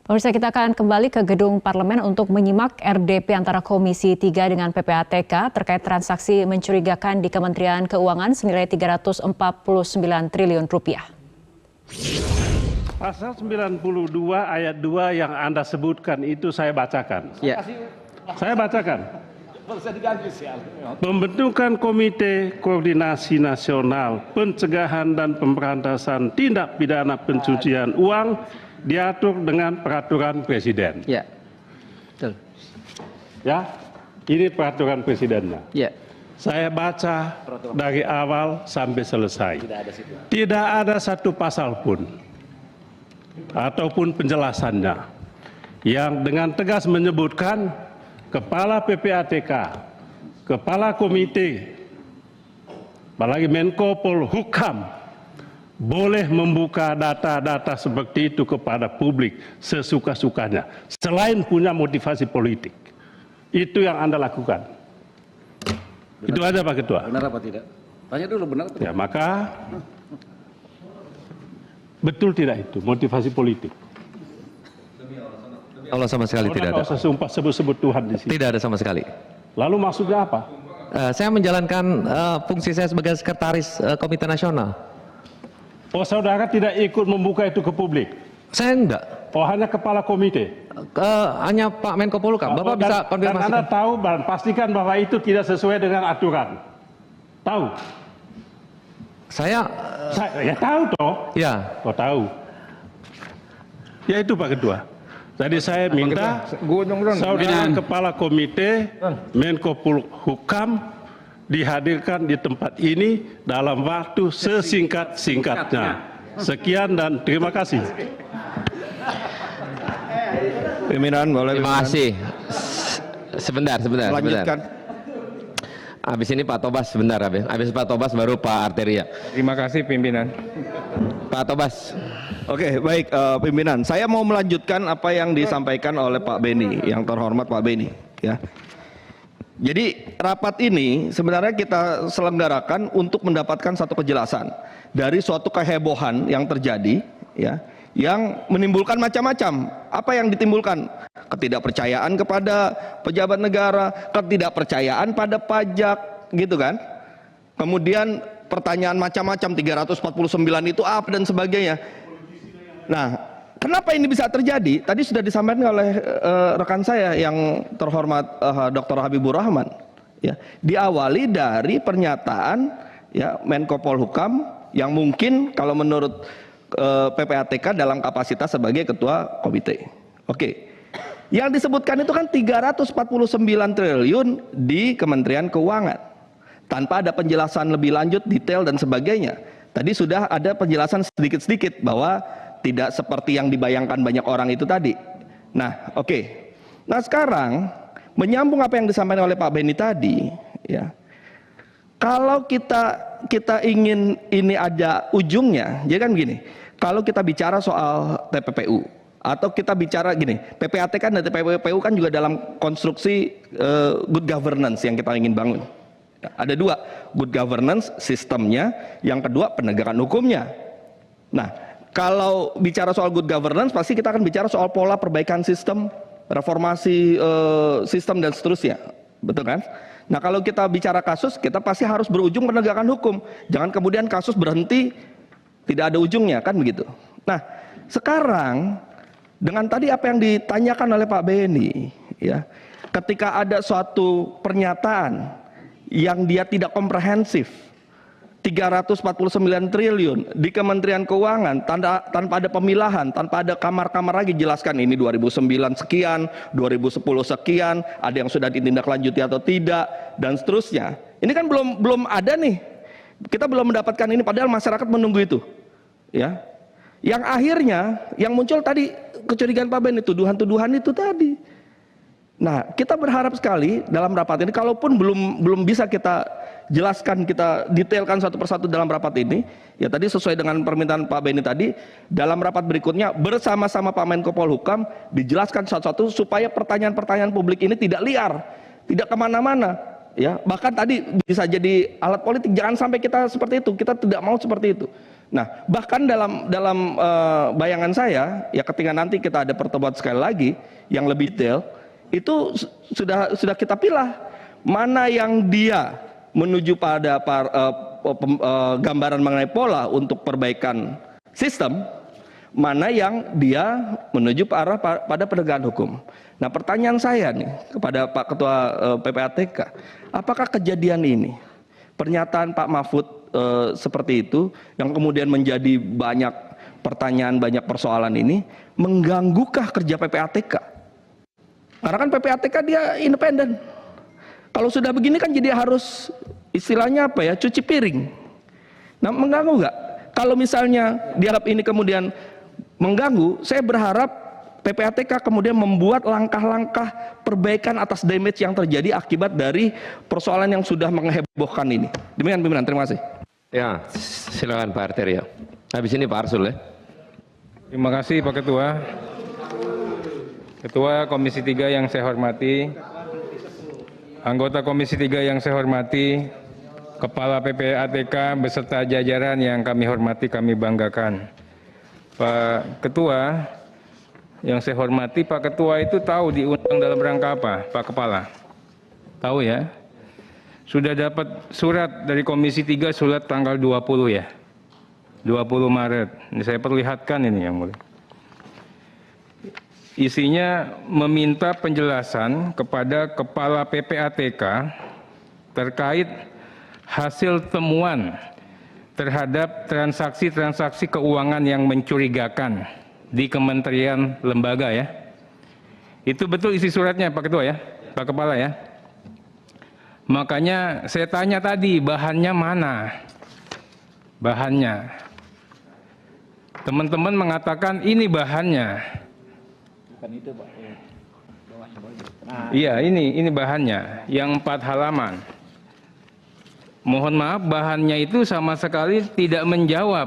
Pemirsa, kita akan kembali ke gedung parlemen untuk menyimak RDP antara Komisi 3 dengan PPATK terkait transaksi mencurigakan di Kementerian Keuangan senilai 349 triliun rupiah. Pasal 92 ayat 2 yang Anda sebutkan itu saya bacakan. Ya. Saya bacakan. Pembentukan Komite Koordinasi Nasional Pencegahan dan Pemberantasan Tindak Pidana Pencucian Uang diatur dengan peraturan presiden. Ya. Betul. Ya, ini peraturan presidennya. Ya. Saya baca dari awal sampai selesai. Tidak ada satu pasal pun ataupun penjelasannya yang dengan tegas menyebutkan Kepala PPATK, Kepala Komite, apalagi Menko Polhukam boleh membuka data-data seperti itu kepada publik sesuka-sukanya selain punya motivasi politik. Itu yang Anda lakukan. Benar. Itu aja Pak Ketua. Benar apa tidak? Tanya dulu benar apa tidak? Ya, maka betul tidak itu motivasi politik? Allah sama sekali tidak ada. Saya sumpah sebut-sebut Tuhan di sini. Tidak ada sama sekali. Lalu maksudnya apa? Saya menjalankan fungsi saya sebagai sekretaris Komite Nasional. Oh, saudara tidak ikut membuka itu ke publik? Saya enggak. Oh, hanya kepala komite? Hanya Pak Menko Polhukam. Bapak bisa konfirmasi. Dan Anda tahu dan pastikan bahwa itu tidak sesuai dengan aturan. Tahu? Saya Ya tahu toh? ya. Oh, tahu. Ya itu Pak Ketua. Jadi saya minta saudara kepala komite Menko Polhukam dihadirkan di tempat ini dalam waktu sesingkat-singkatnya. Sekian dan terima kasih. Pimpinan boleh. Terima kasih. Sebentar. Lanjutkan. Habis ini Pak Tobas sebentar habis Pak Tobas baru Pak Arteria. Terima kasih pimpinan. Pak Tobas. Oke, baik pimpinan. Saya mau melanjutkan apa yang disampaikan oleh Pak Beni, yang terhormat Pak Beni, ya. Jadi rapat ini sebenarnya kita selenggarakan untuk mendapatkan satu kejelasan dari suatu kehebohan yang terjadi, ya, yang menimbulkan macam-macam. Apa yang ditimbulkan? Ketidakpercayaan kepada pejabat negara, ketidakpercayaan pada pajak, gitu kan? Kemudian pertanyaan macam-macam 349 itu apa dan sebagainya. Nah, kenapa ini bisa terjadi? Tadi sudah disampaikan oleh rekan saya yang terhormat Dr. Habibur Rahman. Ya, diawali dari pernyataan ya Menko Polhukam yang mungkin kalau menurut PPATK dalam kapasitas sebagai ketua komite. Oke. Yang disebutkan itu kan 349 triliun di Kementerian Keuangan. Tanpa ada penjelasan lebih lanjut, detail dan sebagainya. Tadi sudah ada penjelasan sedikit-sedikit bahwa tidak seperti yang dibayangkan banyak orang itu tadi. Nah, oke. Nah, sekarang menyambung apa yang disampaikan oleh Pak Beni tadi, ya. Kalau kita ingin ini ada ujungnya, jadi kan begini. Kalau kita bicara soal TPPU atau kita bicara gini, PPATK dan TPPU kan juga dalam konstruksi good governance yang kita ingin bangun. Ada dua, good governance sistemnya, yang kedua penegakan hukumnya. Nah, kalau bicara soal good governance, pasti kita akan bicara soal pola perbaikan sistem, reformasi sistem dan seterusnya, betul kan? Nah, kalau kita bicara kasus, kita pasti harus berujung penegakan hukum. Jangan kemudian kasus berhenti, tidak ada ujungnya, kan begitu. Nah, sekarang dengan tadi apa yang ditanyakan oleh Pak Beni, ya, ketika ada suatu pernyataan yang dia tidak komprehensif, 349 triliun di Kementerian Keuangan tanpa ada pemilahan, tanpa ada kamar-kamar lagi jelaskan ini 2009 sekian, 2010 sekian, ada yang sudah ditindaklanjuti atau tidak dan seterusnya. Ini kan belum ada nih. Kita belum mendapatkan ini padahal masyarakat menunggu itu. Ya. Yang akhirnya yang muncul tadi kecurigaan Pak Ben, tuduhan-tuduhan itu tadi. Nah, kita berharap sekali dalam rapat ini, kalaupun belum bisa kita jelaskan, kita detailkan satu persatu dalam rapat ini, ya tadi sesuai dengan permintaan Pak Beni tadi, dalam rapat berikutnya bersama-sama Pak Menko Polhukam dijelaskan satu-satu supaya pertanyaan-pertanyaan publik ini tidak liar, tidak kemana-mana, ya bahkan tadi bisa jadi alat politik. Jangan sampai kita seperti itu, kita tidak mau seperti itu. Nah, bahkan dalam bayangan saya, ya ketika nanti kita ada pertemuan sekali lagi yang lebih detail, itu sudah kita pilih mana yang dia menuju pada gambaran mengenai pola untuk perbaikan sistem, mana yang dia menuju pada penegakan hukum. Nah, pertanyaan saya nih kepada Pak Ketua PPATK, apakah kejadian ini, pernyataan Pak Mahfud seperti itu, yang kemudian menjadi banyak pertanyaan, banyak persoalan ini, mengganggukah kerja PPATK? Karena kan PPATK dia independen. Kalau sudah begini kan jadi harus istilahnya apa ya, cuci piring. Nah, mengganggu nggak? Kalau misalnya dianggap ini kemudian mengganggu, saya berharap PPATK kemudian membuat langkah-langkah perbaikan atas damage yang terjadi akibat dari persoalan yang sudah menghebohkan ini. Demikian pimpinan, terima kasih. Ya, silakan Pak Arteria. Habis ini Pak Arsul ya. Terima kasih Pak Ketua. Ketua Komisi 3 yang saya hormati, anggota Komisi 3 yang saya hormati, Kepala PPATK beserta jajaran yang kami hormati, kami banggakan. Pak Ketua yang saya hormati, Pak Ketua itu tahu diundang dalam rangka apa, Pak Kepala? Tahu ya? Sudah dapat surat dari Komisi 3, surat tanggal 20 ya? 20 Maret. Ini saya perlihatkan ini yang mulia. Isinya meminta penjelasan kepada Kepala PPATK terkait hasil temuan terhadap transaksi-transaksi keuangan yang mencurigakan di kementerian lembaga ya. Itu betul isi suratnya Pak Ketua ya, Pak Kepala ya. Makanya saya tanya tadi bahannya mana? Bahannya. Teman-teman mengatakan ini bahannya. Bukan itu, Pak. Iya, ini bahannya, yang 4 halaman. Mohon maaf, bahannya itu sama sekali tidak menjawab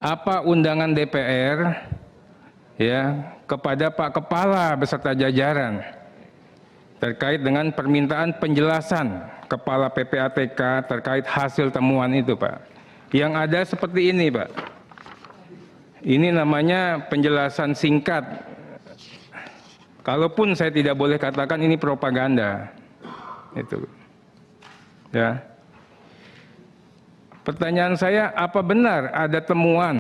apa undangan DPR ya kepada Pak Kepala beserta jajaran terkait dengan permintaan penjelasan Kepala PPATK terkait hasil temuan itu, Pak. Yang ada seperti ini, Pak. Ini namanya penjelasan singkat. Kalaupun saya tidak boleh katakan ini propaganda. Itu. Ya. Pertanyaan saya, apa benar ada temuan?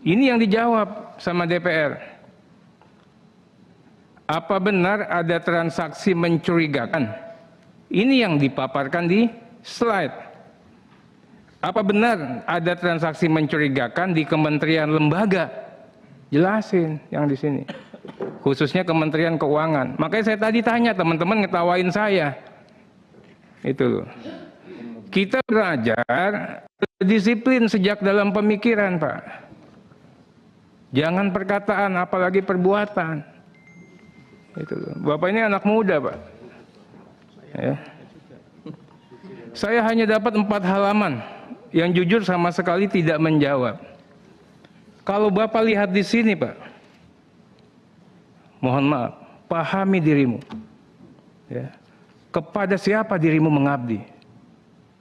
Ini yang dijawab sama DPR. Apa benar ada transaksi mencurigakan? Ini yang dipaparkan di slide. Apa benar ada transaksi mencurigakan di kementerian lembaga? Jelasin yang di sini. Khususnya Kementerian Keuangan. Makanya saya tadi tanya, teman-teman ngetawain saya. Itu loh. Kita belajar disiplin sejak dalam pemikiran, Pak. Jangan perkataan, apalagi perbuatan. Itu loh. Bapak ini anak muda, Pak. Ya. Saya hanya dapat 4 halaman yang jujur sama sekali tidak menjawab. Kalau Bapak lihat di sini, Pak, mohon maaf, pahami dirimu. Ya. Kepada siapa dirimu mengabdi?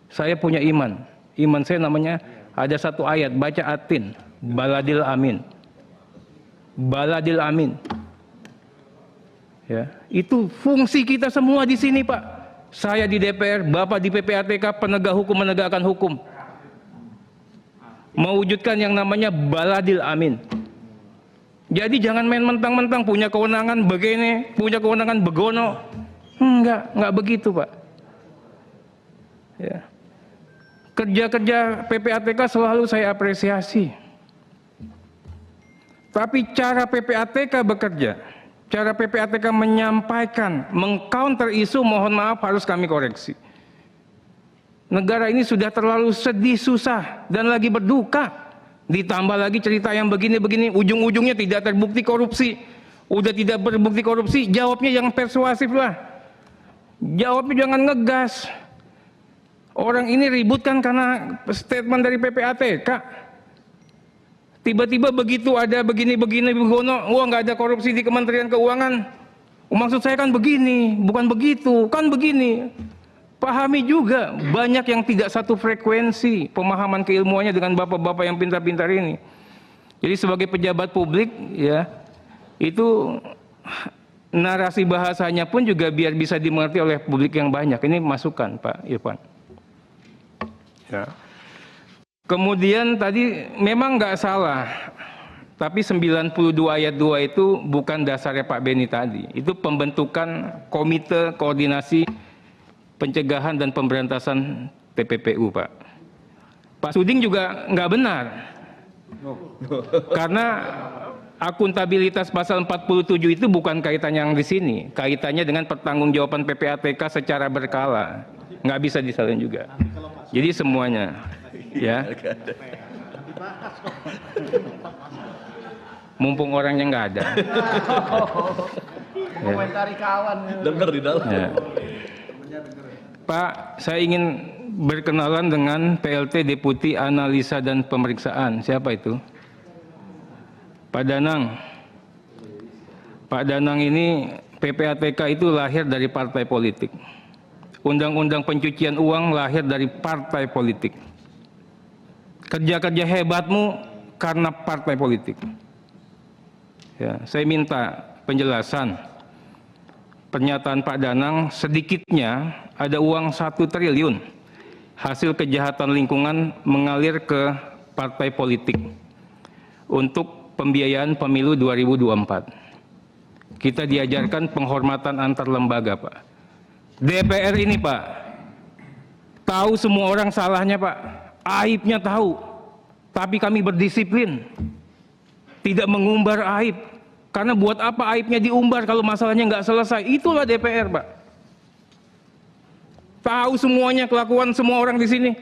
Saya punya iman. Iman saya namanya, ada satu ayat, baca atin, baladil amin. Baladil amin. Ya, itu fungsi kita semua di sini, Pak. Saya di DPR, Bapak di PPATK, penegak hukum menegakkan hukum. Mewujudkan yang namanya baladil amin. Jadi jangan main mentang-mentang punya kewenangan begini, punya kewenangan begono. Enggak begitu, Pak. Ya. Kerja-kerja PPATK selalu saya apresiasi. Tapi cara PPATK bekerja, cara PPATK menyampaikan, mengcounter isu, mohon maaf harus kami koreksi. Negara ini sudah terlalu sedih, susah, dan lagi berduka. Ditambah lagi cerita yang begini-begini, ujung-ujungnya tidak terbukti korupsi. Udah tidak terbukti korupsi, jawabnya yang persuasif lah. Jawabnya jangan ngegas. Orang ini ribut kan karena statement dari PPATK. Tiba-tiba begitu ada begini-begini, begono, wah nggak ada korupsi di Kementerian Keuangan. Maksud saya kan begini, bukan begitu, kan begini. Pahami juga, banyak yang tidak satu frekuensi pemahaman keilmuannya dengan bapak-bapak yang pintar-pintar ini. Jadi sebagai pejabat publik, ya, itu narasi bahasanya pun juga biar bisa dimengerti oleh publik yang banyak. Ini masukan, Pak Irfan. Ya. Kemudian tadi memang nggak salah, tapi 92 ayat 2 itu bukan dasarnya Pak Beni tadi. Itu pembentukan Komite Koordinasi Pencegahan dan Pemberantasan TPPU, Pak. Pak Suding juga nggak benar. Karena akuntabilitas pasal 47 itu bukan kaitannya yang di sini. Kaitannya dengan pertanggungjawaban PPATK secara berkala. Nggak bisa disalin juga. Jadi semuanya, ya. Mumpung orangnya nggak ada. Komentari kawan. Dengar di dalam. Ya. Pak, saya ingin berkenalan dengan PLT Deputi Analisa dan Pemeriksaan. Siapa itu? Pak Danang. Pak Danang ini PPATK itu lahir dari partai politik. Undang-undang pencucian uang lahir dari partai politik. Kerja-kerja hebatmu karena partai politik. Ya, saya minta penjelasan. Pernyataan Pak Danang sedikitnya ada uang 1 triliun hasil kejahatan lingkungan mengalir ke partai politik untuk pembiayaan pemilu 2024. Kita diajarkan penghormatan antar lembaga, Pak. DPR ini, Pak, tahu semua orang salahnya, Pak. Aibnya tahu, tapi kami berdisiplin. Tidak mengumbar aib. Karena buat apa aibnya diumbar kalau masalahnya nggak selesai? Itulah DPR, Pak. Tahu semuanya kelakuan semua orang di sini.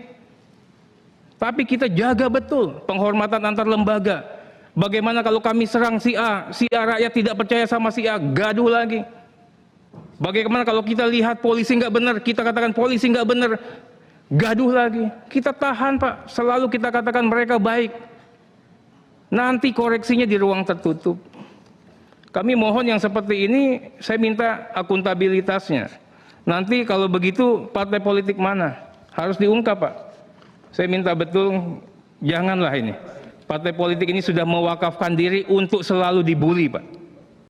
Tapi kita jaga betul penghormatan antar lembaga. Bagaimana kalau kami serang si A rakyat tidak percaya sama si A, gaduh lagi. Bagaimana kalau kita lihat polisi nggak benar, kita katakan polisi nggak benar, gaduh lagi. Kita tahan, Pak. Selalu kita katakan mereka baik. Nanti koreksinya di ruang tertutup. Kami mohon yang seperti ini, saya minta akuntabilitasnya. Nanti kalau begitu partai politik mana? Harus diungkap, Pak. Saya minta betul, janganlah ini. Partai politik ini sudah mewakafkan diri untuk selalu dibully, Pak.